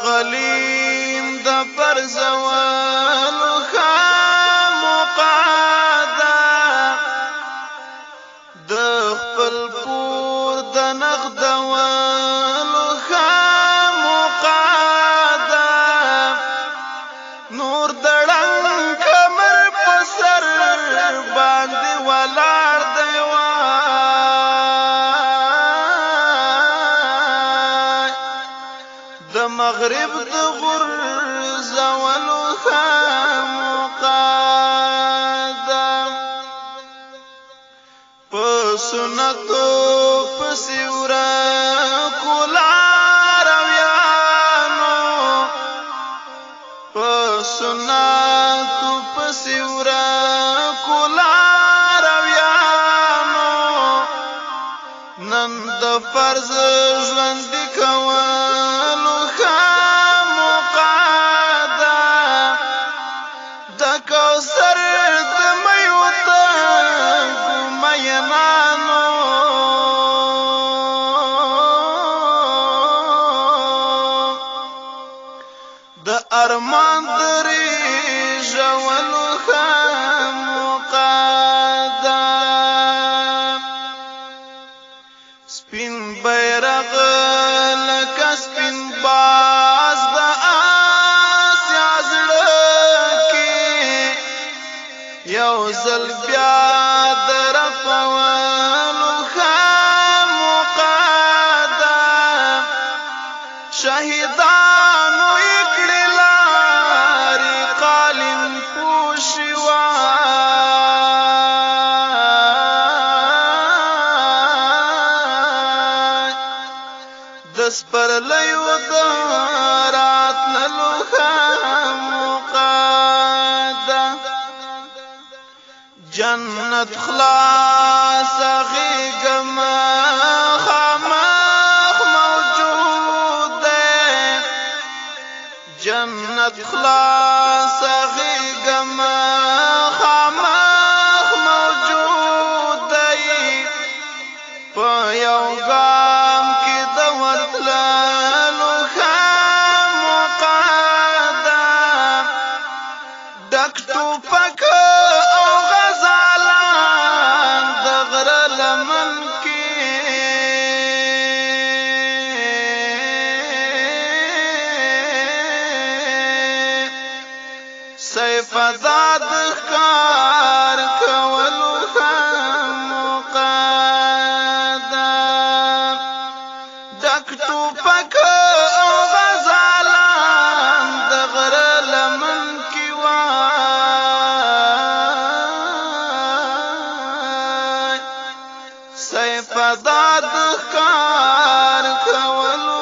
غلیم د پرزولو خامقاده د خپل پور د نغدولو خامقاده نور د ړنګ کمر په سر باندې ولاړ دی د مغرب د غرزولو خامقاده په سنتو پسې ورکو لارویانو په سنتو پسې ورکو لارویانو نن د فرض ژوندي کولو خامقاده د کوثر د میو تنګو مینانو د ارمان درې ژولو خامقاده سپین بیرغ لکه سپین باز د آسیا زړه کې یو ځل بیا د رپولو خامقاده شهیدانو یې کړې لارې قالین پوشي د سپرلیو د راتللو خامقاده جنت خلاص غېږم خامخ موجود دی جنت خلاص غېږم خامخ موجود دی په یو ګام کې د ورتللو خامقاده ډک ټوپک او غزالان د غره لمن کې سیف آزاد ښکار کولو خامقاده ډک ټوپک او غزالان د غره لمن کې وای سیف آزاد ښکار کولو